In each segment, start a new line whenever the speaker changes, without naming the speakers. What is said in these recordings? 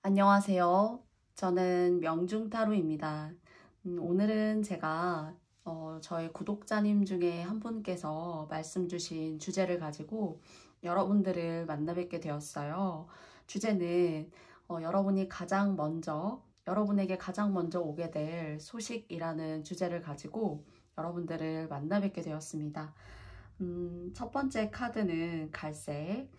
안녕하세요. 저는 명중타로입니다. 오늘은 제가 저의 구독자님 중에 한 분께서 말씀 주신 주제를 가지고 여러분들을 만나 뵙게 되었어요. 주제는 여러분에게 가장 먼저 오게 될 소식이라는 주제를 가지고 여러분들을 만나 뵙게 되었습니다. 첫 번째 카드는 갈색,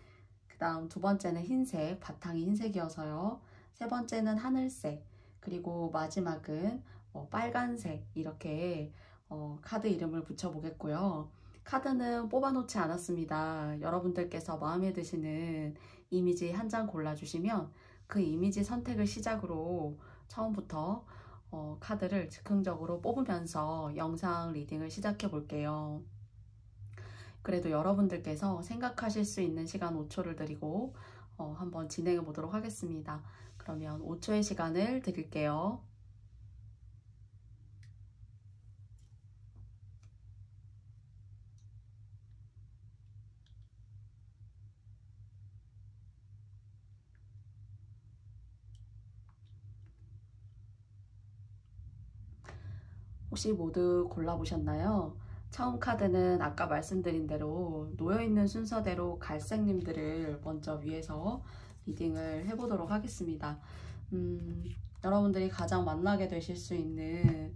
그 다음 두 번째는 흰색, 바탕이 흰색이어서요. 세 번째는 하늘색, 그리고 마지막은 빨간색, 이렇게 카드 이름을 붙여보겠고요. 카드는 뽑아놓지 않았습니다. 여러분들께서 마음에 드시는 이미지 한 장 골라주시면 그 이미지 선택을 시작으로 처음부터 카드를 즉흥적으로 뽑으면서 영상 리딩을 시작해 볼게요. 그래도 여러분들께서 생각하실 수 있는 시간 5초를 드리고 한번 진행해 보도록 하겠습니다. 그러면 5초의 시간을 드릴게요. 혹시 모두 골라보셨나요? 처음 카드는 아까 말씀드린 대로 놓여있는 순서대로 갈색님들을 먼저 위에서 리딩을 해보도록 하겠습니다. 여러분들이 가장 만나게 되실 수 있는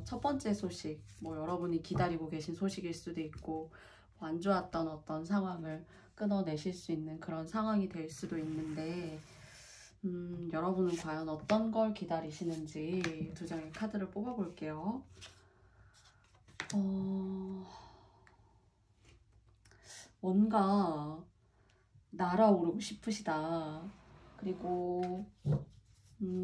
첫 번째 소식, 여러분이 기다리고 계신 소식일 수도 있고 안 좋았던 어떤 상황을 끊어내실 수 있는 그런 상황이 될 수도 있는데 여러분은 과연 어떤 걸 기다리시는지 두 장의 카드를 뽑아볼게요. 뭔가 날아오르고 싶으시다. 그리고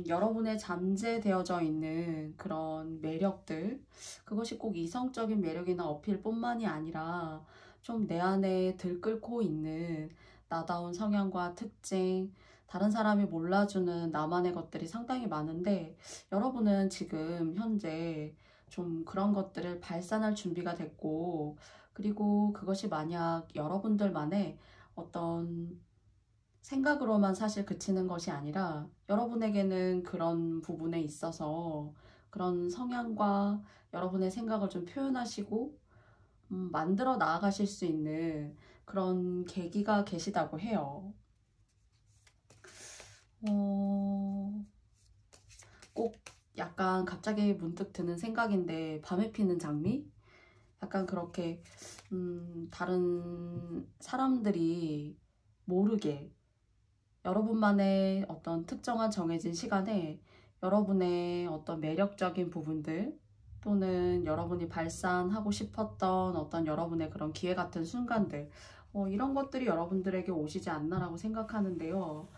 여러분의 잠재되어져 있는 그런 매력들, 그것이 꼭 이성적인 매력이나 어필뿐만이 아니라 좀 내 안에 들끓고 있는 나다운 성향과 특징, 다른 사람이 몰라주는 나만의 것들이 상당히 많은데 여러분은 지금 현재 좀 그런 것들을 발산할 준비가 됐고, 그리고 그것이 만약 여러분들만의 어떤 생각으로만 사실 그치는 것이 아니라 여러분에게는 그런 부분에 있어서 그런 성향과 여러분의 생각을 좀 표현하시고 만들어 나아가실 수 있는 그런 계기가 계시다고 해요. 꼭 약간 갑자기 문득 드는 생각인데 밤에 피는 장미? 약간 그렇게 다른 사람들이 모르게 여러분만의 어떤 특정한 정해진 시간에 여러분의 어떤 매력적인 부분들 또는 여러분이 발산하고 싶었던 어떤 여러분의 그런 기회 같은 순간들, 이런 것들이 여러분들에게 오시지 않나라고 생각하는데요.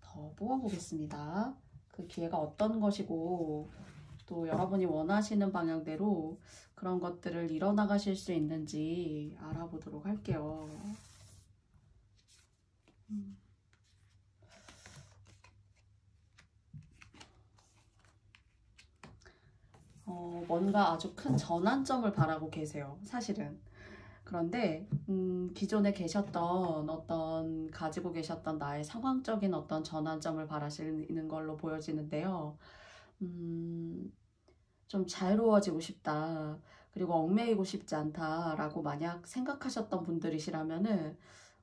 더 뽑아보겠습니다. 그 기회가 어떤 것이고 또 여러분이 원하시는 방향대로 그런 것들을 이뤄나가실 수 있는지 알아보도록 할게요. 뭔가 아주 큰 전환점을 바라고 계세요, 사실은. 그런데 기존에 계셨던 가지고 계셨던 나의 상황적인 어떤 전환점을 바라시는 걸로 보여지는데요. 좀 자유로워지고 싶다, 그리고 얽매이고 싶지 않다라고 만약 생각하셨던 분들이시라면은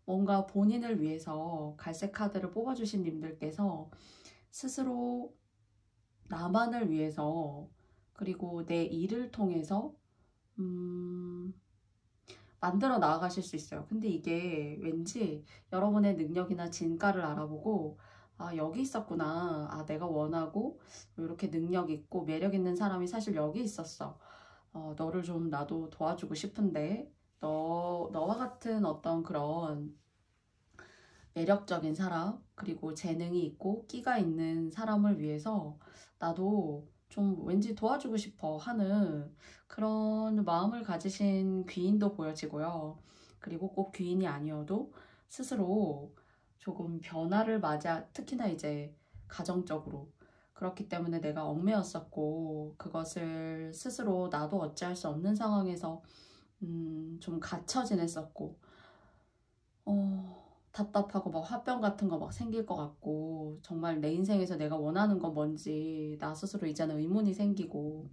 뭔가 본인을 위해서 갈색 카드를 뽑아주신 님들께서 스스로 나만을 위해서 그리고 내 일을 통해서 만들어 나아가실 수 있어요. 근데 이게 왠지 여러분의 능력이나 진가를 알아보고 아, 여기 있었구나. 아, 내가 원하고 이렇게 능력 있고 매력 있는 사람이 사실 여기 있었어. 너를 좀 나도 도와주고 싶은데 너와 같은 어떤 그런 매력적인 사람, 그리고 재능이 있고 끼가 있는 사람을 위해서 나도 좀 왠지 도와주고 싶어 하는 그런 마음을 가지신 귀인도 보여지고요. 그리고 꼭 귀인이 아니어도 스스로 조금 변화를 맞아, 특히나 이제 가정적으로 그렇기 때문에 내가 얽매였었고 그것을 스스로 나도 어찌할 수 없는 상황에서 좀 갇혀 지냈었고 답답하고 막 화병 같은 거 막 생길 것 같고, 정말 내 인생에서 내가 원하는 건 뭔지 나 스스로 이제는 의문이 생기고,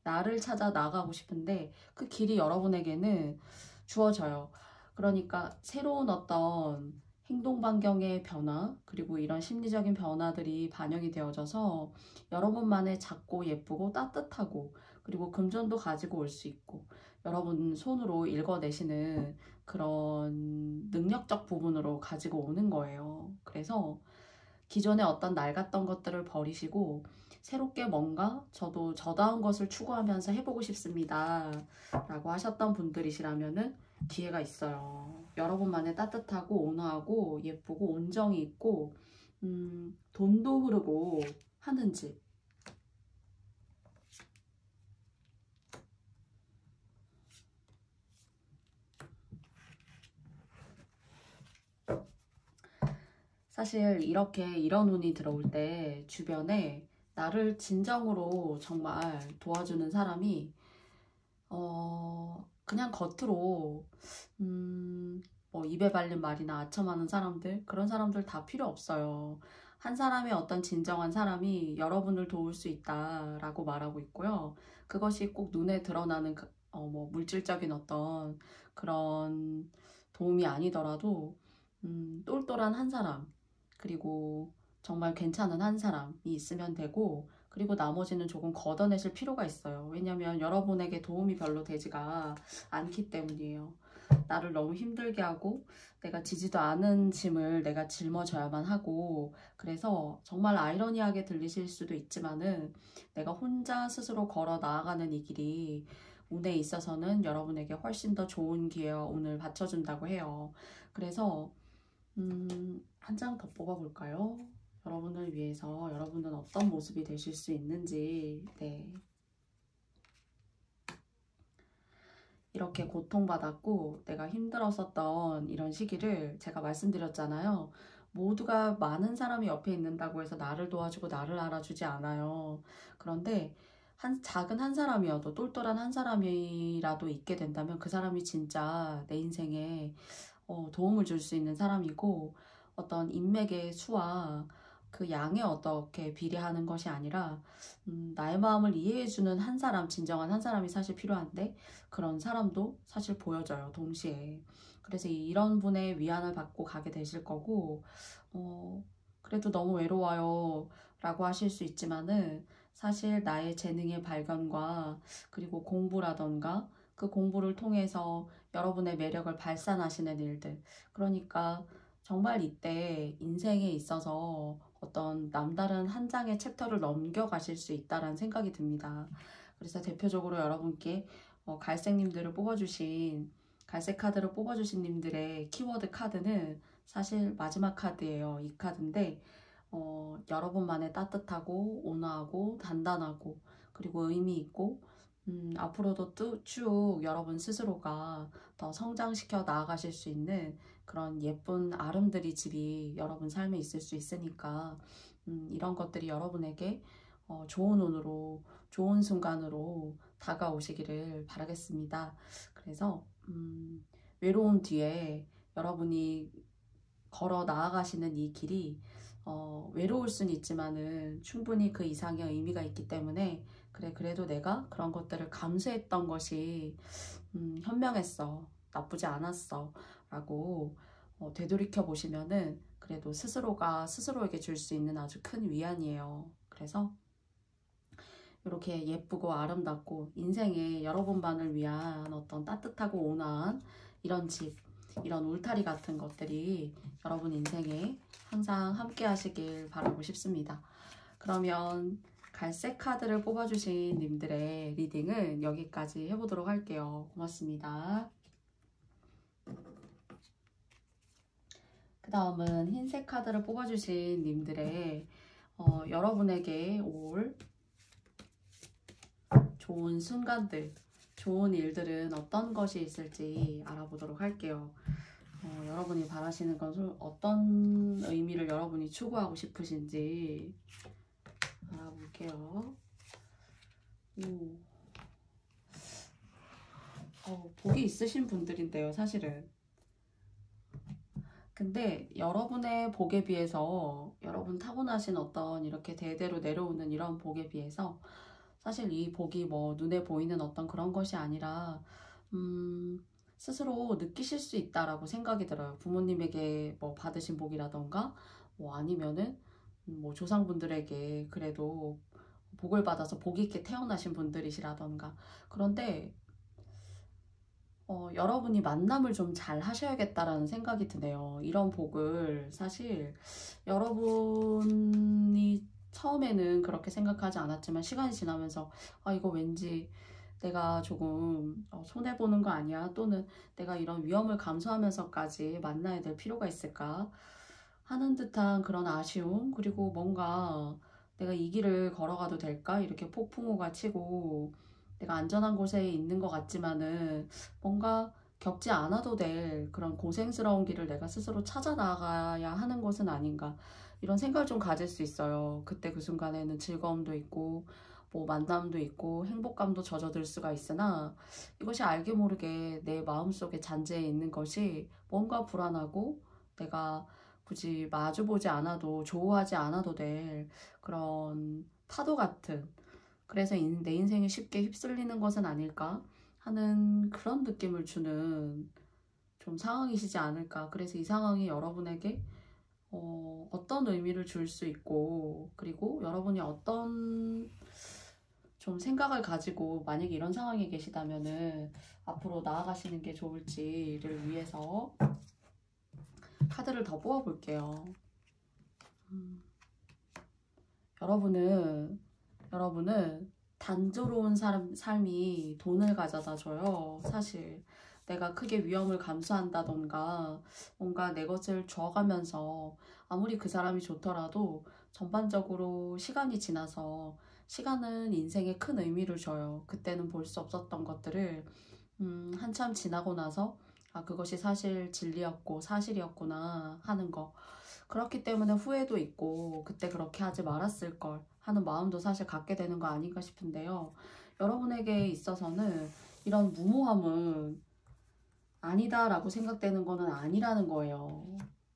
나를 찾아 나가고 싶은데 그 길이 여러분에게는 주어져요. 그러니까 새로운 어떤 행동 반경의 변화, 그리고 이런 심리적인 변화들이 반영이 되어져서 여러분만의 작고 예쁘고 따뜻하고, 그리고 금전도 가지고 올 수 있고, 여러분 손으로 읽어내시는 그런 능력적 부분으로 가지고 오는 거예요. 그래서 기존에 어떤 낡았던 것들을 버리시고 새롭게 뭔가 저도 저다운 것을 추구하면서 해보고 싶습니다 라고 하셨던 분들이시라면은 기회가 있어요. 여러분만의 따뜻하고 온화하고 예쁘고 온정이 있고 돈도 흐르고 하는 집. 사실 이렇게 이런 운이 들어올 때 주변에 나를 진정으로 정말 도와주는 사람이 그냥 겉으로 뭐 입에 발린 말이나 아첨하는 사람들, 그런 사람들 다 필요 없어요. 한 사람의 어떤 진정한 사람이 여러분을 도울 수 있다라고 말하고 있고요. 그것이 꼭 눈에 드러나는 뭐 물질적인 어떤 그런 도움이 아니더라도 똘똘한 한 사람, 그리고 정말 괜찮은 한 사람이 있으면 되고, 그리고 나머지는 조금 걷어내실 필요가 있어요. 왜냐면 여러분에게 도움이 별로 되지가 않기 때문이에요. 나를 너무 힘들게 하고 내가 지지도 않은 짐을 내가 짊어져야만 하고, 그래서 정말 아이러니하게 들리실 수도 있지만은 내가 혼자 스스로 걸어 나아가는 이 길이 운에 있어서는 여러분에게 훨씬 더 좋은 기회와 운을 받쳐준다고 해요. 그래서 한 장 더 뽑아볼까요? 여러분을 위해서 여러분은 어떤 모습이 되실 수 있는지. 네. 이렇게 고통받았고 내가 힘들었었던 이런 시기를 제가 말씀드렸잖아요. 모두가 많은 사람이 옆에 있는다고 해서 나를 도와주고 나를 알아주지 않아요. 그런데 작은 한 사람이어도 똘똘한 한 사람이라도 있게 된다면 그 사람이 진짜 내 인생에 도움을 줄 수 있는 사람이고, 어떤 인맥의 수와 그 양에 어떻게 비례하는 것이 아니라 나의 마음을 이해해주는 한 사람, 진정한 한 사람이 사실 필요한데 그런 사람도 사실 보여져요, 동시에. 그래서 이런 분의 위안을 받고 가게 되실 거고, 그래도 너무 외로워요 라고 하실 수 있지만은 사실 나의 재능의 발견과 그리고 공부라던가 그 공부를 통해서 여러분의 매력을 발산하시는 일들, 그러니까 정말 이때 인생에 있어서 어떤 남다른 한 장의 챕터를 넘겨가실 수 있다는 생각이 듭니다. 그래서 대표적으로 여러분께 갈색 카드를 뽑아주신 님들의 키워드 카드는 사실 마지막 카드예요. 이 카드인데 여러분만의 따뜻하고 온화하고 단단하고 그리고 의미 있고 앞으로도 쭉 여러분 스스로가 더 성장시켜 나아가실 수 있는 그런 예쁜 아름드리 집이 여러분 삶에 있을 수 있으니까 이런 것들이 여러분에게 좋은 운으로, 좋은 순간으로 다가오시기를 바라겠습니다. 그래서 외로움 뒤에 여러분이 걸어 나아가시는 이 길이 외로울 순 있지만은 충분히 그 이상의 의미가 있기 때문에, 그래, 그래도 내가 그런 것들을 감수했던 것이 현명했어, 나쁘지 않았어 라고 되돌이켜 보시면은 그래도 스스로가 스스로에게 줄 수 있는 아주 큰 위안이에요. 그래서 이렇게 예쁘고 아름답고 인생에 여러분만을 위한 어떤 따뜻하고 온화한 이런 집, 이런 울타리 같은 것들이 여러분 인생에 항상 함께 하시길 바라고 싶습니다. 그러면 갈색 카드를 뽑아주신 님들의 리딩은 여기까지 해보도록 할게요. 고맙습니다. 그 다음은 흰색 카드를 뽑아주신 님들의 여러분에게 올 좋은 순간들, 좋은 일들은 어떤 것이 있을지 알아보도록 할게요. 여러분이 바라시는 것은 어떤 의미를 여러분이 추구하고 싶으신지 알아볼게요. 복이 있으신 분들인데요, 사실은. 근데 여러분의 복에 비해서 여러분 타고나신 어떤 이렇게 대대로 내려오는 이런 복에 비해서 사실 이 복이 뭐 눈에 보이는 어떤 그런 것이 아니라 스스로 느끼실 수 있다라고 생각이 들어요. 부모님에게 뭐 받으신 복이라던가 뭐 아니면은 뭐 조상분들에게 그래도 복을 받아서 복 있게 태어나신 분들이시라던가. 그런데 여러분이 만남을 좀 잘 하셔야겠다라는 생각이 드네요. 이런 복을 사실 여러분이 처음에는 그렇게 생각하지 않았지만 시간이 지나면서 아 이거 왠지 내가 조금 손해보는 거 아니야? 또는 내가 이런 위험을 감수하면서까지 만나야 될 필요가 있을까? 하는 듯한 그런 아쉬움, 그리고 뭔가 내가 이 길을 걸어가도 될까? 이렇게 폭풍우가 치고 내가 안전한 곳에 있는 것 같지만은 뭔가 겪지 않아도 될 그런 고생스러운 길을 내가 스스로 찾아 나가야 하는 것은 아닌가, 이런 생각을 좀 가질 수 있어요. 그때 그 순간에는 즐거움도 있고 뭐 만남도 있고 행복감도 젖어들 수가 있으나 이것이 알게 모르게 내 마음속에 잔재해 있는 것이 뭔가 불안하고 내가 굳이 마주보지 않아도 조우하지 않아도 될 그런 파도 같은, 그래서 내 인생이 쉽게 휩쓸리는 것은 아닐까 하는 그런 느낌을 주는 좀 상황이시지 않을까. 그래서 이 상황이 여러분에게 어떤 의미를 줄 수 있고, 그리고 여러분이 어떤 좀 생각을 가지고 만약에 이런 상황에 계시다면은 앞으로 나아가시는 게 좋을지를 위해서 카드를 더 뽑아 볼게요. 여러분은 단조로운 삶이 돈을 가져다 줘요. 사실 내가 크게 위험을 감수한다던가 뭔가 내 것을 줘가면서 아무리 그 사람이 좋더라도 전반적으로 시간이 지나서, 시간은 인생에 큰 의미를 줘요. 그때는 볼 수 없었던 것들을 한참 지나고 나서 아 그것이 사실 진리였고 사실이었구나 하는 거, 그렇기 때문에 후회도 있고 그때 그렇게 하지 말았을 걸 하는 마음도 사실 갖게 되는 거 아닌가 싶은데요. 여러분에게 있어서는 이런 무모함은 아니다라고 생각되는 거는 아니라는 거예요.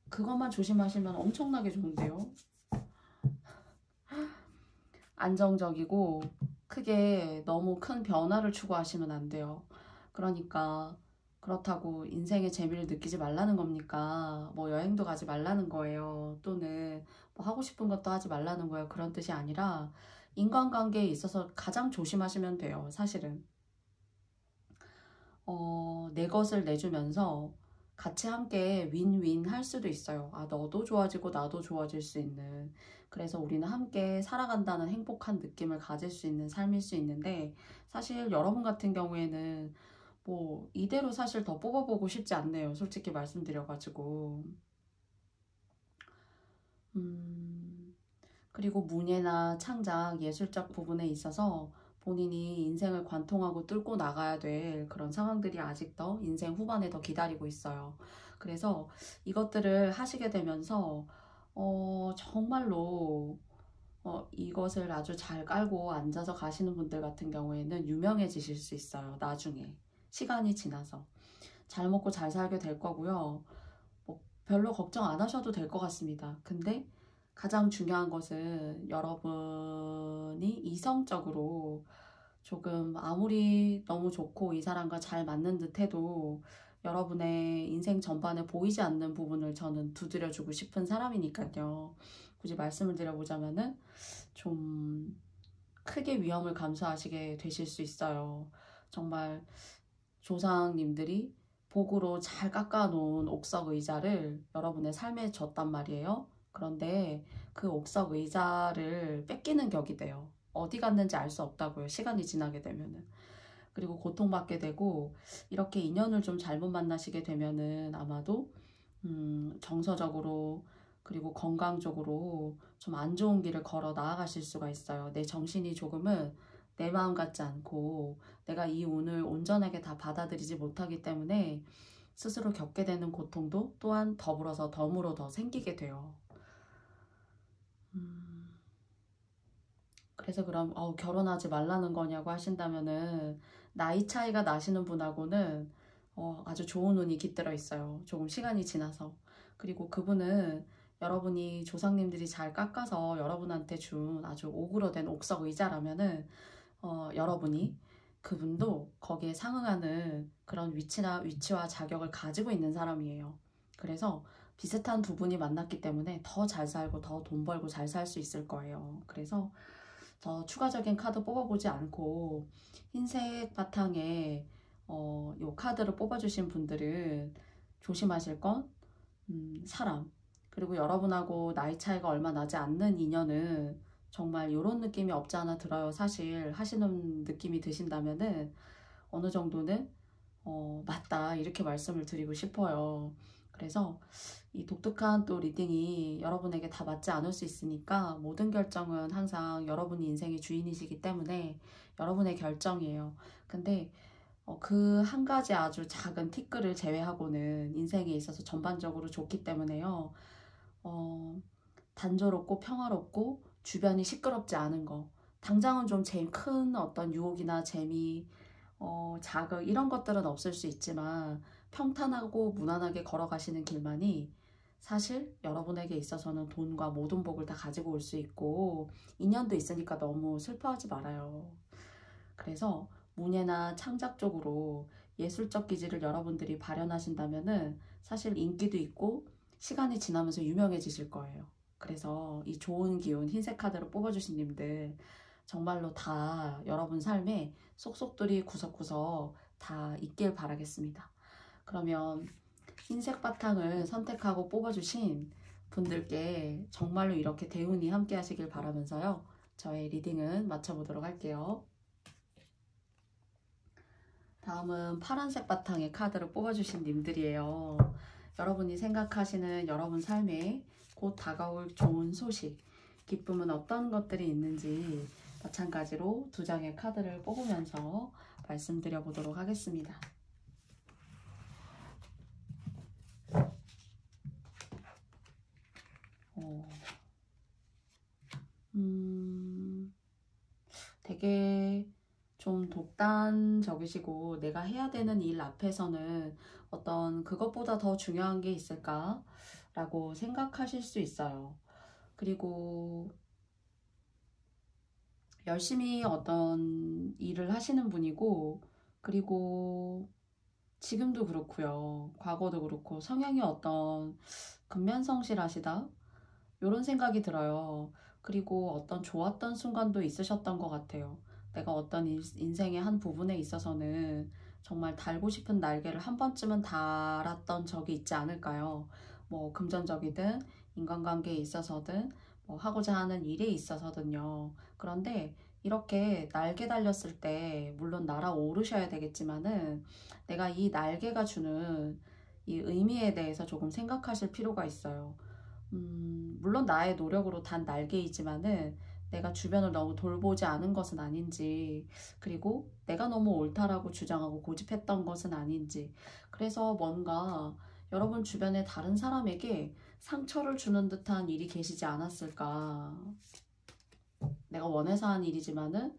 그것만 조심하시면 엄청나게 좋은데요. 안정적이고 크게 너무 큰 변화를 추구하시면 안 돼요. 그러니까 그렇다고 인생의 재미를 느끼지 말라는 겁니까? 뭐 여행도 가지 말라는 거예요. 또는 뭐 하고 싶은 것도 하지 말라는 거예요. 그런 뜻이 아니라 인간관계에 있어서 가장 조심하시면 돼요. 사실은 내 것을 내주면서 같이 함께 윈윈 할 수도 있어요. 아, 너도 좋아지고 나도 좋아질 수 있는. 그래서 우리는 함께 살아간다는 행복한 느낌을 가질 수 있는 삶일 수 있는데, 사실 여러분 같은 경우에는 뭐 이대로 사실 더 뽑아보고 싶지 않네요. 솔직히 말씀드려가지고. 그리고 문예나 창작, 예술적 부분에 있어서 본인이 인생을 관통하고 뚫고 나가야 될 그런 상황들이 아직 더 인생 후반에 더 기다리고 있어요. 그래서 이것들을 하시게 되면서 정말로 이것을 아주 잘 깔고 앉아서 가시는 분들 같은 경우에는 유명해지실 수 있어요. 나중에 시간이 지나서 잘 먹고 잘 살게 될 거고요. 뭐 별로 걱정 안 하셔도 될 것 같습니다. 근데 가장 중요한 것은 여러분이 이성적으로 조금 아무리 너무 좋고 이 사람과 잘 맞는 듯 해도 여러분의 인생 전반에 보이지 않는 부분을 저는 두드려주고 싶은 사람이니까요. 굳이 말씀을 드려보자면은 좀 크게 위험을 감수하시게 되실 수 있어요. 정말 조상님들이 복으로 잘 깎아놓은 옥석 의자를 여러분의 삶에 줬단 말이에요. 그런데 그 옥석 의자를 뺏기는 격이 돼요. 어디 갔는지 알 수 없다고요. 시간이 지나게 되면은. 그리고 고통받게 되고, 이렇게 인연을 좀 잘못 만나시게 되면은 아마도 정서적으로 그리고 건강적으로 좀 안 좋은 길을 걸어 나아가실 수가 있어요. 내 정신이 조금은 내 마음 같지 않고 내가 이 운을 온전하게 다 받아들이지 못하기 때문에 스스로 겪게 되는 고통도 또한 더불어서 덤으로 더 생기게 돼요. 그래서 그럼 결혼하지 말라는 거냐고 하신다면은 나이 차이가 나시는 분하고는 아주 좋은 운이 깃들어 있어요. 조금 시간이 지나서. 그리고 그분은 여러분이 조상님들이 잘 깎아서 여러분한테 준 아주 옥으로 된 옥석 의자라면은 여러분이 그분도 거기에 상응하는 그런 위치와 자격을 가지고 있는 사람이에요. 그래서 비슷한 두 분이 만났기 때문에 더 잘 살고 더 돈 벌고 잘 살 수 있을 거예요. 그래서 더 추가적인 카드 뽑아보지 않고 흰색 바탕에 요 카드를 뽑아주신 분들은 조심하실 건 사람, 그리고 여러분하고 나이 차이가 얼마 나지 않는 인연은 정말 이런 느낌이 없지 않아 들어요. 사실 하시는 느낌이 드신다면은 어느 정도는 맞다 이렇게 말씀을 드리고 싶어요. 그래서 이 독특한 또 리딩이 여러분에게 다 맞지 않을 수 있으니까 모든 결정은 항상 여러분이 인생의 주인이시기 때문에 여러분의 결정이에요. 근데 그 한 가지 아주 작은 티끌을 제외하고는 인생에 있어서 전반적으로 좋기 때문에요. 단조롭고 평화롭고 주변이 시끄럽지 않은 거. 당장은 좀 제일 큰 어떤 유혹이나 재미, 자극 이런 것들은 없을 수 있지만 평탄하고 무난하게 걸어가시는 길만이 사실 여러분에게 있어서는 돈과 모든 복을 다 가지고 올 수 있고 인연도 있으니까 너무 슬퍼하지 말아요. 그래서 문예나 창작 쪽으로 예술적 기질을 여러분들이 발현하신다면은 사실 인기도 있고 시간이 지나면서 유명해지실 거예요. 그래서 이 좋은 기운 흰색 카드로 뽑아주신 님들 정말로 다 여러분 삶에 속속들이 구석구석 다 있길 바라겠습니다. 그러면 흰색 바탕을 선택하고 뽑아주신 분들께 정말로 이렇게 대운이 함께 하시길 바라면서요. 저의 리딩은 마쳐보도록 할게요. 다음은 파란색 바탕의 카드를 뽑아주신 님들이에요. 여러분이 생각하시는 여러분 삶에 곧 다가올 좋은 소식, 기쁨은 어떤 것들이 있는지 마찬가지로 두 장의 카드를 뽑으면서 말씀드려 보도록 하겠습니다. 되게 좀 독단적이시고 내가 해야 되는 일 앞에서는 어떤 그것보다 더 중요한 게 있을까? 라고 생각하실 수 있어요. 그리고 열심히 어떤 일을 하시는 분이고, 그리고 지금도 그렇고요. 과거도 그렇고 성향이 어떤 근면성실하시다? 이런 생각이 들어요. 그리고 어떤 좋았던 순간도 있으셨던 것 같아요. 내가 어떤 인생의 한 부분에 있어서는 정말 달고 싶은 날개를 한 번쯤은 달았던 적이 있지 않을까요? 뭐 금전적이든 인간관계에 있어서든 뭐 하고자 하는 일에 있어서든요. 그런데 이렇게 날개 달렸을 때 물론 날아오르셔야 되겠지만은 내가 이 날개가 주는 이 의미에 대해서 조금 생각하실 필요가 있어요. 물론 나의 노력으로 단 날개이지만은 내가 주변을 너무 돌보지 않은 것은 아닌지, 그리고 내가 너무 옳다라고 주장하고 고집했던 것은 아닌지, 그래서 뭔가 여러분 주변의 다른 사람에게 상처를 주는 듯한 일이 계시지 않았을까. 내가 원해서 한 일이지만은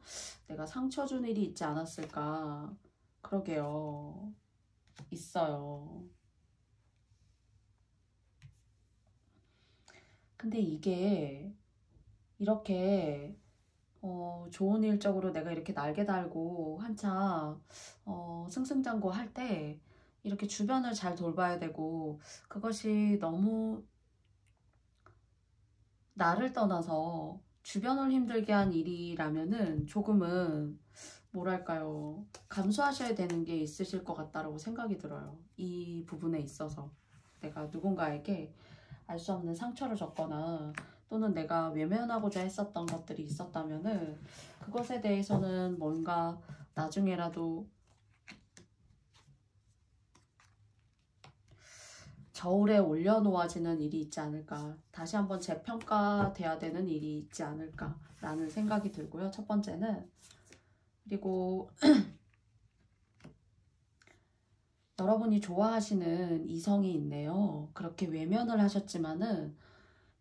내가 상처 준 일이 있지 않았을까. 그러게요. 있어요. 근데 이게 이렇게 좋은 일적으로 내가 이렇게 날개 달고 한참 승승장구 할 때 이렇게 주변을 잘 돌봐야 되고 그것이 너무 나를 떠나서 주변을 힘들게 한 일이라면은 조금은 뭐랄까요, 감수하셔야 되는 게 있으실 것 같다라고 생각이 들어요. 이 부분에 있어서 내가 누군가에게 알 수 없는 상처를 줬거나 또는 내가 외면하고자 했었던 것들이 있었다면은 그것에 대해서는 뭔가 나중에라도 저울에 올려놓아지는 일이 있지 않을까, 다시 한번 재평가돼야 되는 일이 있지 않을까 라는 생각이 들고요. 첫 번째는. 그리고 여러분이 좋아하시는 이성이 있네요. 그렇게 외면을 하셨지만은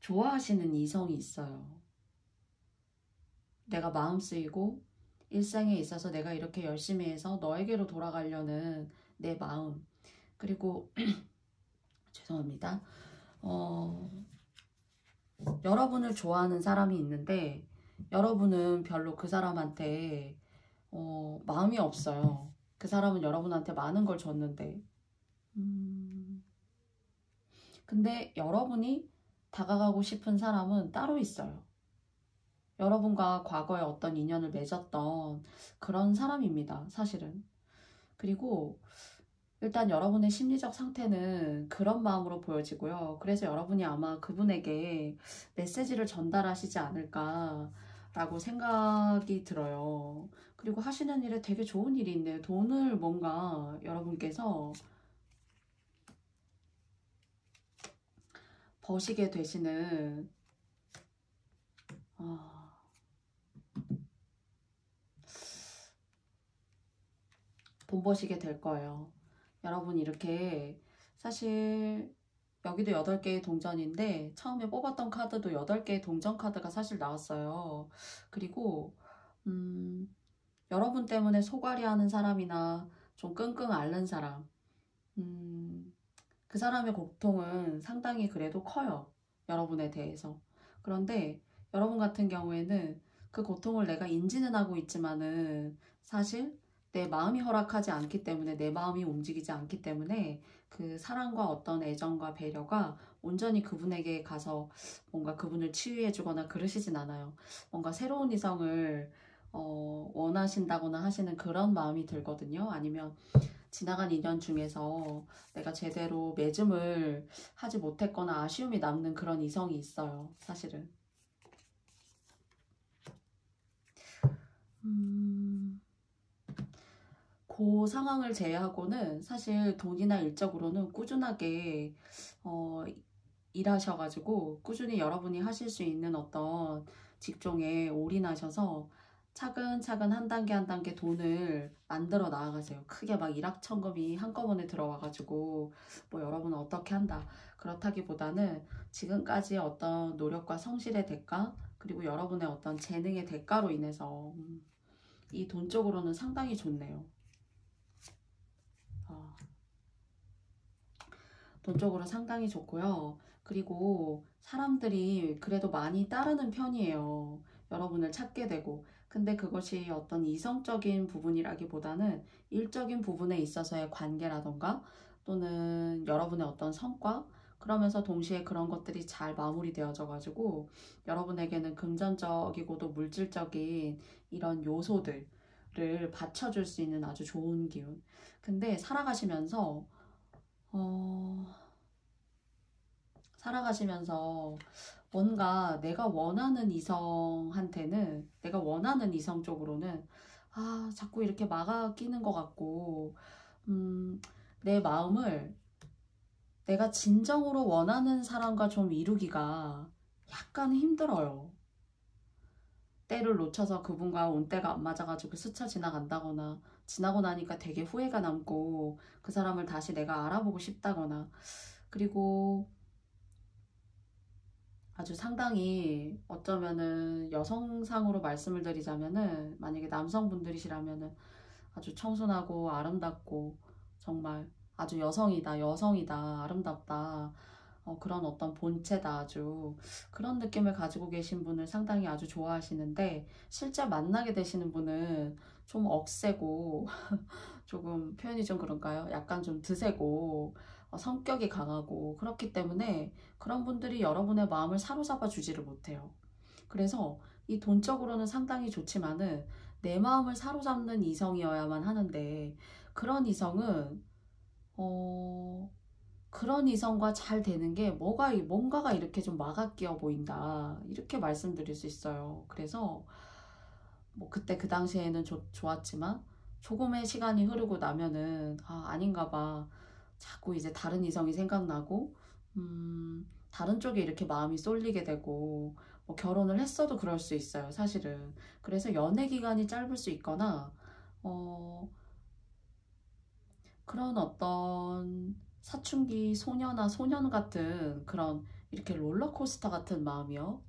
좋아하시는 이성이 있어요. 내가 마음 쓰이고 일상에 있어서 내가 이렇게 열심히 해서 너에게로 돌아가려는 내 마음, 그리고 죄송합니다. 어, 여러분을 좋아하는 사람이 있는데 여러분은 별로 그 사람한테 마음이 없어요. 그 사람은 여러분한테 많은 걸 줬는데 근데 여러분이 다가가고 싶은 사람은 따로 있어요. 여러분과 과거에 어떤 인연을 맺었던 그런 사람입니다, 사실은. 그리고 일단 여러분의 심리적 상태는 그런 마음으로 보여지고요. 그래서 여러분이 아마 그분에게 메시지를 전달하시지 않을까라고 생각이 들어요. 그리고 하시는 일에 되게 좋은 일이 있네요. 돈을 뭔가 여러분께서 버시게 되시는 돈 버시게 될 거예요. 여러분 이렇게 사실 여기도 8개의 동전인데 처음에 뽑았던 카드도 8개의 동전 카드가 사실 나왔어요. 그리고 여러분 때문에 소갈이 하는 사람이나 좀 끙끙 앓는 사람 그 사람의 고통은 상당히 그래도 커요. 여러분에 대해서. 그런데 여러분 같은 경우에는 그 고통을 내가 인지는 하고 있지만은 사실 내 마음이 허락하지 않기 때문에 내 마음이 움직이지 않기 때문에 그 사랑과 어떤 애정과 배려가 온전히 그분에게 가서 뭔가 그분을 치유해 주거나 그러시진 않아요. 뭔가 새로운 이성을 원하신다거나 하시는 그런 마음이 들거든요. 아니면 지나간 인연 중에서 내가 제대로 맺음을 하지 못했거나 아쉬움이 남는 그런 이성이 있어요. 사실은. 그 상황을 제외하고는 사실 돈이나 일적으로는 꾸준하게 일하셔가지고 꾸준히 여러분이 하실 수 있는 어떤 직종에 올인하셔서 차근차근 한 단계 한 단계 돈을 만들어 나아가세요. 크게 막 일확천금이 한꺼번에 들어와가지고 뭐 여러분은 어떻게 한다 그렇다기보다는 지금까지의 어떤 노력과 성실의 대가 그리고 여러분의 어떤 재능의 대가로 인해서 이 돈 쪽으로는 상당히 좋네요. 돈 쪽으로 상당히 좋고요. 그리고 사람들이 그래도 많이 따르는 편이에요. 여러분을 찾게 되고. 근데 그것이 어떤 이성적인 부분이라기보다는 일적인 부분에 있어서의 관계라던가 또는 여러분의 어떤 성과 그러면서 동시에 그런 것들이 잘 마무리되어져 가지고 여러분에게는 금전적이고도 물질적인 이런 요소들을 받쳐줄 수 있는 아주 좋은 기운. 근데 살아가시면서 뭔가 내가 원하는 이성한테는 내가 원하는 이성 쪽으로는 자꾸 이렇게 막아 끼는 것 같고 내 마음을 내가 진정으로 원하는 사람과 좀 이루기가 약간 힘들어요. 때를 놓쳐서 그분과 온때가 안 맞아가지고 스쳐 지나간다거나 지나고 나니까 되게 후회가 남고 그 사람을 다시 내가 알아보고 싶다거나 그리고 아주 상당히 어쩌면은 여성상으로 말씀을 드리자면은 만약에 남성분들이시라면은 아주 청순하고 아름답고 정말 아주 여성이다 여성이다 아름답다 그런 어떤 본체다 아주 그런 느낌을 가지고 계신 분을 상당히 아주 좋아하시는데 실제 만나게 되시는 분은 좀 억세고 조금 표현이 좀 그런가요? 약간 좀 드세고 성격이 강하고 그렇기 때문에 그런 분들이 여러분의 마음을 사로잡아 주지를 못해요. 그래서 이 돈적으로는 상당히 좋지만은 내 마음을 사로잡는 이성이어야만 하는데 그런 이성은 그런 이성과 잘 되는 게 뭔가가 이렇게 좀 막아 끼어 보인다 이렇게 말씀드릴 수 있어요. 그래서 뭐 그때 그 당시에는 좋았지만 조금의 시간이 흐르고 나면은 아닌가 봐 자꾸 이제 다른 이성이 생각나고 다른 쪽에 이렇게 마음이 쏠리게 되고 뭐 결혼을 했어도 그럴 수 있어요 사실은. 그래서 연애 기간이 짧을 수 있거나 그런 어떤 사춘기 소녀나 소년 같은 그런 이렇게 롤러코스터 같은 마음이요.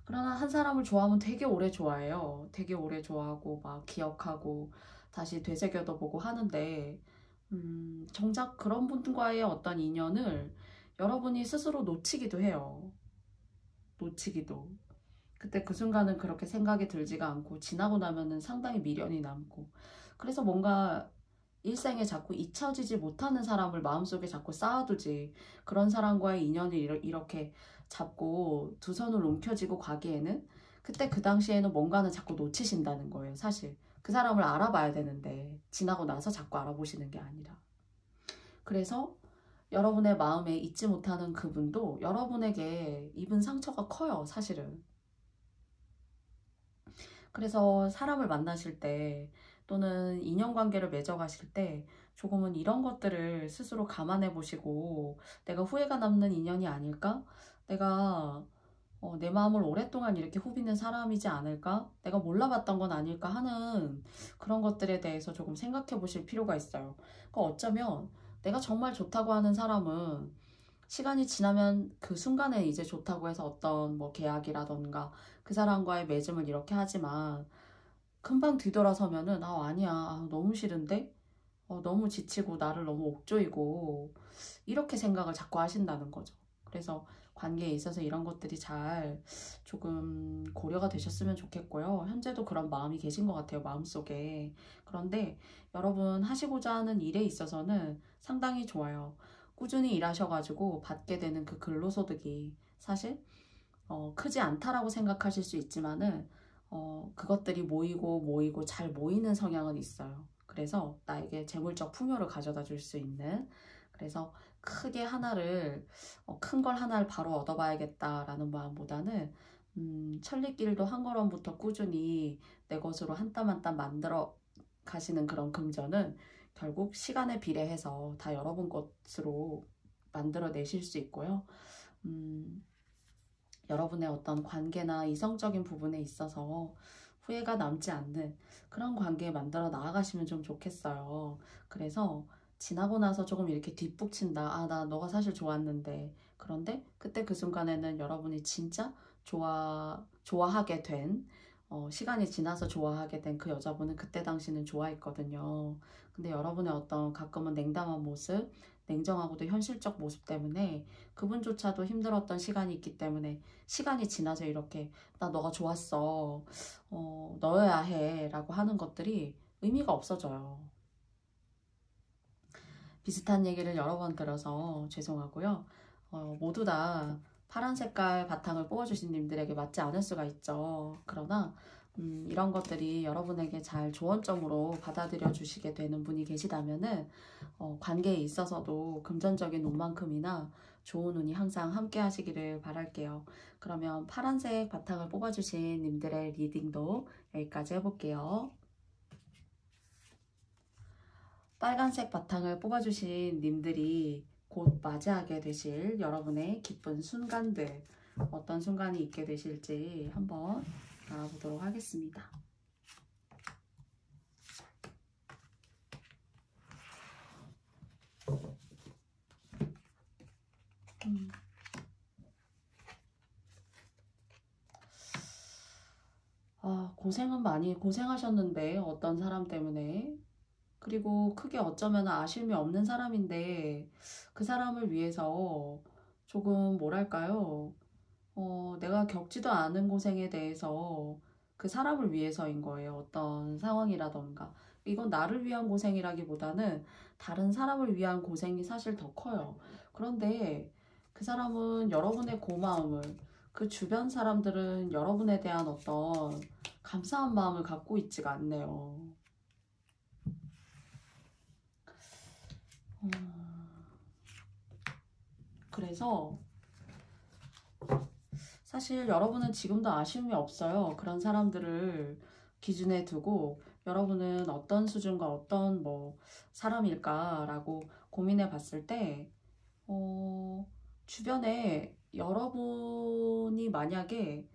그러나 한 사람을 좋아하면 되게 오래 좋아해요. 되게 오래 좋아하고 막 기억하고 다시 되새겨도 보고 하는데 정작 그런 분과의 어떤 인연을 여러분이 스스로 놓치기도 해요. 놓치기도. 그때 그 순간은 그렇게 생각이 들지가 않고 지나고 나면은 상당히 미련이 남고, 그래서 뭔가 일생에 자꾸 잊혀지지 못하는 사람을 마음속에 자꾸 쌓아두지, 그런 사람과의 인연을 이렇게 잡고 두 손을 움켜쥐고 가기에는 그때 그 당시에는 뭔가는 자꾸 놓치신다는 거예요. 사실 그 사람을 알아봐야 되는데 지나고 나서 자꾸 알아보시는 게 아니라. 그래서 여러분의 마음에 잊지 못하는 그분도 여러분에게 입은 상처가 커요, 사실은. 그래서 사람을 만나실 때 또는 인연관계를 맺어가실 때 조금은 이런 것들을 스스로 감안해 보시고, 내가 후회가 남는 인연이 아닐까? 내가 내 마음을 오랫동안 이렇게 후비는 사람이지 않을까? 내가 몰라봤던 건 아닐까 하는 그런 것들에 대해서 조금 생각해 보실 필요가 있어요. 그러니까 어쩌면 내가 정말 좋다고 하는 사람은 시간이 지나면 그 순간에 이제 좋다고 해서 어떤 뭐 계약이라던가 그 사람과의 맺음을 이렇게 하지만, 금방 뒤돌아서면은 아니야, 너무 싫은데, 너무 지치고 나를 너무 옥조이고, 이렇게 생각을 자꾸 하신다는 거죠. 그래서 관계에 있어서 이런 것들이 잘 조금 고려가 되셨으면 좋겠고요. 현재도 그런 마음이 계신 것 같아요, 마음속에. 그런데 여러분 하시고자 하는 일에 있어서는 상당히 좋아요. 꾸준히 일하셔가지고 받게 되는 그 근로소득이 사실 크지 않다라고 생각하실 수 있지만은 그것들이 모이고 모이고 잘 모이는 성향은 있어요. 그래서 나에게 재물적 풍요를 가져다 줄 수 있는, 그래서 크게 하나를 큰 걸 하나를 바로 얻어봐야겠다라는 마음보다는 천리길도 한 걸음부터 꾸준히 내 것으로 한 땀 한 땀 만들어 가시는 그런 금전은 결국 시간에 비례해서 다 여러분 것으로 만들어 내실 수 있고요. 여러분의 어떤 관계나 이성적인 부분에 있어서 후회가 남지 않는 그런 관계 만들어 나아가시면 좀 좋겠어요. 그래서 지나고 나서 조금 이렇게 뒷북친다. 나 너가 사실 좋았는데. 그런데 그때 그 순간에는 여러분이 진짜 좋아하게 된, 시간이 지나서 좋아하게 된 그 여자분은 그때 당시는 좋아했거든요. 근데 여러분의 어떤 가끔은 냉담한 모습, 냉정하고도 현실적 모습 때문에 그분조차도 힘들었던 시간이 있기 때문에, 시간이 지나서 이렇게 나 너가 좋았어, 너여야 해 라고 하는 것들이 의미가 없어져요. 비슷한 얘기를 여러 번 들어서 죄송하고요. 모두 다 파란 색깔 바탕을 뽑아주신 님들에게 맞지 않을 수가 있죠. 그러나 이런 것들이 여러분에게 잘 조언점으로 받아들여 주시게 되는 분이 계시다면은 관계에 있어서도 금전적인 운만큼이나 좋은 운이 항상 함께 하시기를 바랄게요. 그러면 파란색 바탕을 뽑아주신 님들의 리딩도 여기까지 해볼게요. 빨간색 바탕을 뽑아주신 님들이 곧 맞이하게 되실 여러분의 기쁜 순간들, 어떤 순간이 있게 되실지 한번 알아보도록 하겠습니다. 고생은 많이 고생하셨는데 어떤 사람 때문에, 그리고 크게 어쩌면 아쉬움이 없는 사람인데 그 사람을 위해서 조금 뭐랄까요, 내가 겪지도 않은 고생에 대해서 그 사람을 위해서인 거예요. 어떤 상황이라던가. 이건 나를 위한 고생이라기보다는 다른 사람을 위한 고생이 사실 더 커요. 그런데 그 사람은 여러분의 고마움을, 그 주변 사람들은 여러분에 대한 어떤 감사한 마음을 갖고 있지가 않네요. 그래서 사실 여러분은 지금도 아쉬움이 없어요. 그런 사람들을 기준에 두고 여러분은 어떤 수준과 어떤 사람일까라고 고민해 봤을 때, 주변에 여러분이 만약에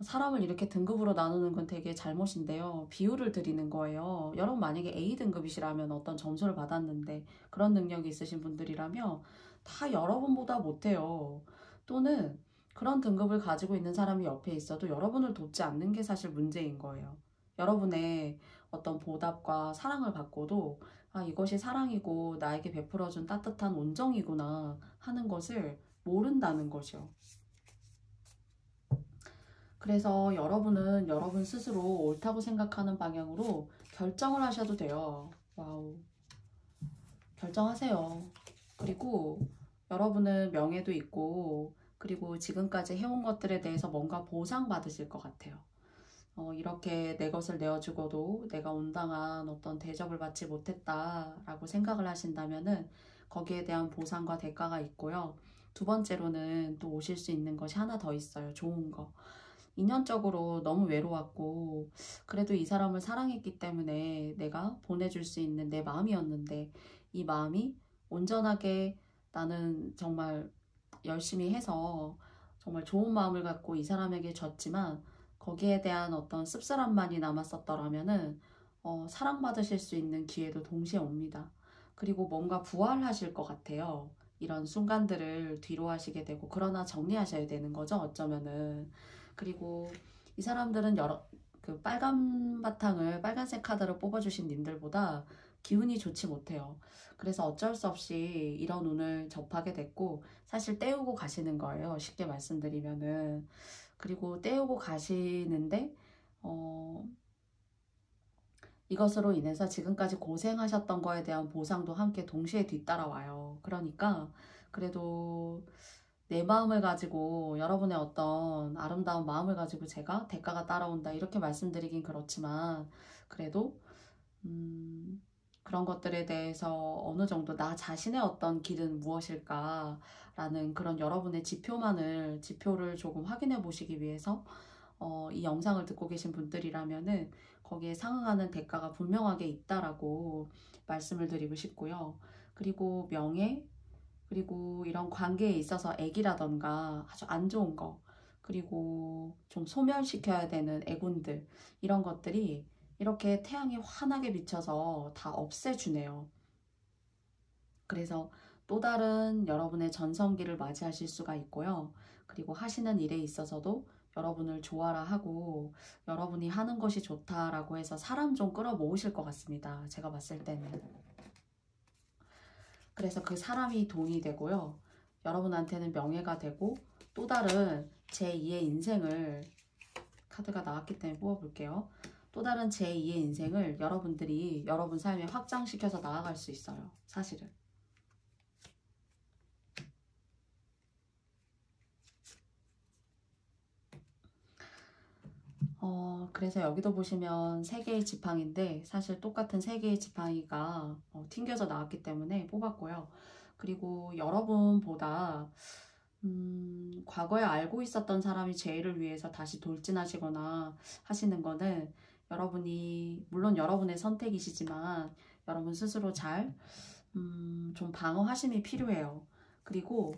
사람을 이렇게 등급으로 나누는 건 되게 잘못인데요. 비율을 드리는 거예요. 여러분 만약에 A등급이시라면 어떤 점수를 받았는데 그런 능력이 있으신 분들이라면 다 여러분보다 못해요. 또는 그런 등급을 가지고 있는 사람이 옆에 있어도 여러분을 돕지 않는 게 사실 문제인 거예요. 여러분의 어떤 보답과 사랑을 받고도 아, 이것이 사랑이고 나에게 베풀어준 따뜻한 온정이구나 하는 것을 모른다는 거죠. 그래서 여러분은 여러분 스스로 옳다고 생각하는 방향으로 결정을 하셔도 돼요. 와우. 결정하세요. 그리고 여러분은 명예도 있고, 그리고 지금까지 해온 것들에 대해서 뭔가 보상받으실 것 같아요. 이렇게 내 것을 내어주고도 내가 온당한 어떤 대접을 받지 못했다라고 생각을 하신다면은 거기에 대한 보상과 대가가 있고요. 두 번째로는 또 오실 수 있는 것이 하나 더 있어요. 좋은 거. 인연적으로 너무 외로웠고 그래도 이 사람을 사랑했기 때문에 내가 보내줄 수 있는 내 마음이었는데 이 마음이 온전하게 나는 정말 열심히 해서 정말 좋은 마음을 갖고 이 사람에게 줬지만 거기에 대한 어떤 씁쓸함만이 남았었더라면은 사랑받으실 수 있는 기회도 동시에 옵니다. 그리고 뭔가 부활하실 것 같아요. 이런 순간들을 뒤로 하시게 되고 그러나 정리하셔야 되는 거죠. 어쩌면은. 그리고 이 사람들은 그 빨간 바탕을 빨간색 카드를 뽑아주신 님들보다 기운이 좋지 못해요. 그래서 어쩔 수 없이 이런 운을 접하게 됐고 사실 떼우고 가시는 거예요. 쉽게 말씀드리면은. 그리고 떼우고 가시는데 이것으로 인해서 지금까지 고생하셨던 거에 대한 보상도 함께 동시에 뒤따라와요. 그러니까 그래도 내 마음을 가지고 여러분의 어떤 아름다운 마음을 가지고 제가 대가가 따라온다 이렇게 말씀드리긴 그렇지만 그래도 그런 것들에 대해서 어느 정도 나 자신의 어떤 길은 무엇일까 라는 그런 여러분의 지표를 조금 확인해 보시기 위해서 이 영상을 듣고 계신 분들이라면은 거기에 상응하는 대가가 분명하게 있다라고 말씀을 드리고 싶고요. 그리고 명예, 그리고 이런 관계에 있어서 애기라던가 아주 안 좋은 거, 그리고 좀 소멸시켜야 되는 애군들, 이런 것들이 이렇게 태양이 환하게 비쳐서 다 없애주네요. 그래서 또 다른 여러분의 전성기를 맞이하실 수가 있고요. 그리고 하시는 일에 있어서도 여러분을 좋아라 하고 여러분이 하는 것이 좋다라고 해서 사람 좀 끌어모으실 것 같습니다. 제가 봤을 때는. 그래서 그 사람이 돈이 되고요. 여러분한테는 명예가 되고 또 다른 제2의 인생을 카드가 나왔기 때문에 뽑아볼게요. 또 다른 제2의 인생을 여러분들이 여러분 삶에 확장시켜서 나아갈 수 있어요. 사실은. 그래서 여기도 보시면 3개의 지팡이인데 사실 똑같은 3개의 지팡이가 튕겨져 나왔기 때문에 뽑았고요. 그리고 여러분보다 과거에 알고 있었던 사람이 죄를 위해서 다시 돌진하시거나 하시는 거는 여러분이 물론 여러분의 선택이시지만 여러분 스스로 잘 좀 방어하심이 필요해요. 그리고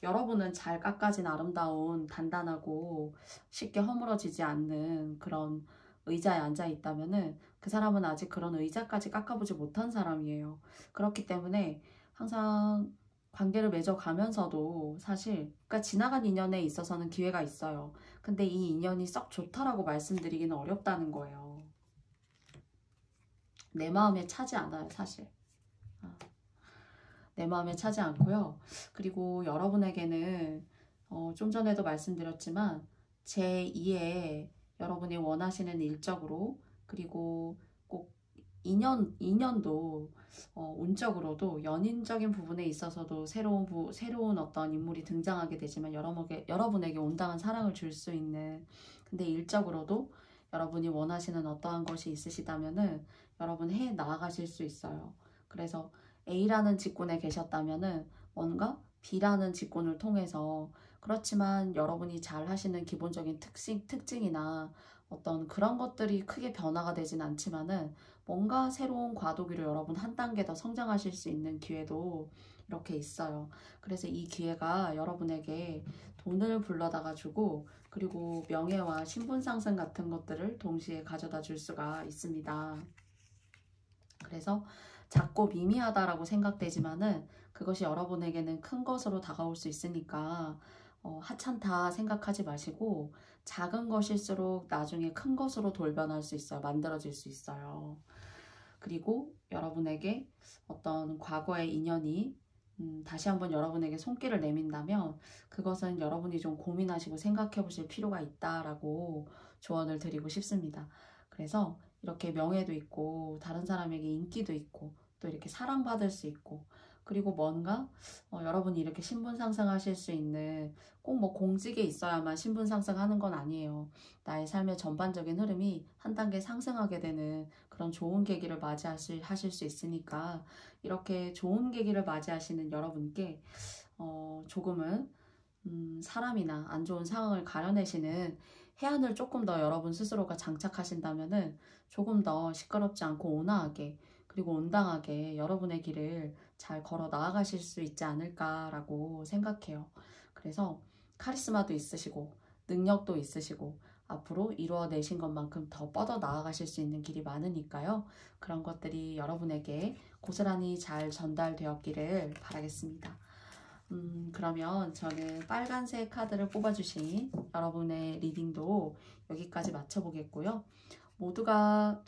여러분은 잘 깎아진 아름다운 단단하고 쉽게 허물어지지 않는 그런 의자에 앉아 있다면은 그 사람은 아직 그런 의자까지 깎아보지 못한 사람이에요. 그렇기 때문에 항상 관계를 맺어가면서도 사실 그러니까 지나간 인연에 있어서는 기회가 있어요. 근데 이 인연이 썩 좋다라고 말씀드리기는 어렵다는 거예요. 내 마음에 차지 않아요, 사실. 내 마음에 차지 않고요. 그리고 여러분에게는 좀 전에도 말씀드렸지만 제2의 여러분이 원하시는 일적으로 그리고 꼭 인연도 운적으로도 연인적인 부분에 있어서도 새로운 어떤 인물이 등장하게 되지만 여러분에게 온당한 사랑을 줄 수 있는 근데 일적으로도 여러분이 원하시는 어떠한 것이 있으시다면은 여러분 해 나아가실 수 있어요. 그래서 A라는 직군에 계셨다면은 뭔가 B라는 직군을 통해서 그렇지만 여러분이 잘 하시는 기본적인 특징이나 어떤 그런 것들이 크게 변화가 되진 않지만은 뭔가 새로운 과도기로 여러분 한 단계 더 성장하실 수 있는 기회도 이렇게 있어요. 그래서 이 기회가 여러분에게 돈을 불러다가 주고 그리고 명예와 신분 상승 같은 것들을 동시에 가져다 줄 수가 있습니다. 그래서 작고 미미하다라고 생각되지만은 그것이 여러분에게는 큰 것으로 다가올 수 있으니까 하찮다 생각하지 마시고 작은 것일수록 나중에 큰 것으로 돌변할 수 있어요. 만들어질 수 있어요. 그리고 여러분에게 어떤 과거의 인연이 다시 한번 여러분에게 손길을 내민다면 그것은 여러분이 좀 고민하시고 생각해 보실 필요가 있다라고 조언을 드리고 싶습니다. 그래서 이렇게 명예도 있고 다른 사람에게 인기도 있고 또 이렇게 사랑받을 수 있고 그리고 뭔가 여러분이 이렇게 신분 상승하실 수 있는 꼭 뭐 공직에 있어야만 신분 상승하는 건 아니에요. 나의 삶의 전반적인 흐름이 한 단계 상승하게 되는 그런 좋은 계기를 맞이하실 수 있으니까 이렇게 좋은 계기를 맞이하시는 여러분께 조금은 사람이나 안 좋은 상황을 가려내시는 해안을 조금 더 여러분 스스로가 장착하신다면은 조금 더 시끄럽지 않고 온화하게 그리고 온당하게 여러분의 길을 잘 걸어 나아가실 수 있지 않을까라고 생각해요. 그래서 카리스마도 있으시고 능력도 있으시고 앞으로 이루어내신 것만큼 더 뻗어 나아가실 수 있는 길이 많으니까요. 그런 것들이 여러분에게 고스란히 잘 전달되었기를 바라겠습니다. 그러면 저는 빨간색 카드를 뽑아주신 여러분의 리딩도 여기까지 마쳐보겠고요. 모두가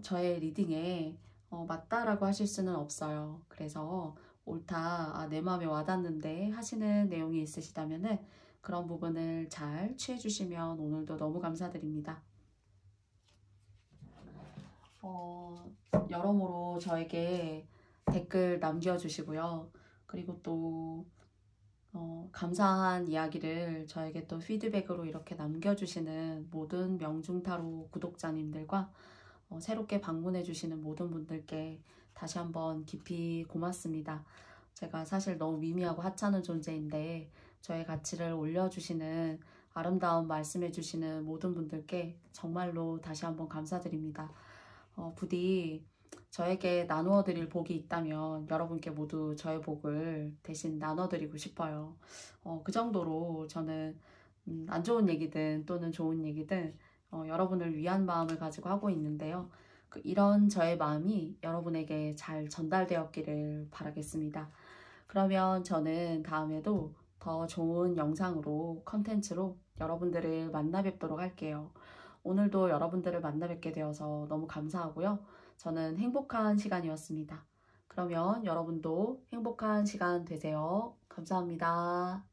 저의 리딩에 맞다라고 하실 수는 없어요. 그래서 옳다, 내 마음에 와닿는데 하시는 내용이 있으시다면은 그런 부분을 잘 취해주시면 오늘도 너무 감사드립니다. 여러모로 저에게 댓글 남겨주시고요. 그리고 또 감사한 이야기를 저에게 또 피드백으로 이렇게 남겨주시는 모든 명중타로 구독자님들과 새롭게 방문해주시는 모든 분들께 다시 한번 깊이 고맙습니다. 제가 사실 너무 미미하고 하찮은 존재인데 저의 가치를 올려주시는 아름다운 말씀해주시는 모든 분들께 정말로 다시 한번 감사드립니다. 부디 저에게 나누어 드릴 복이 있다면 여러분께 모두 저의 복을 대신 나눠 드리고 싶어요. 그 정도로 저는 안 좋은 얘기든 또는 좋은 얘기든 여러분을 위한 마음을 가지고 하고 있는데요. 이런 저의 마음이 여러분에게 잘 전달되었기를 바라겠습니다. 그러면 저는 다음에도 더 좋은 영상으로 컨텐츠로 여러분들을 만나 뵙도록 할게요. 오늘도 여러분들을 만나 뵙게 되어서 너무 감사하고요. 저는 행복한 시간이었습니다. 그러면 여러분도 행복한 시간 되세요. 감사합니다.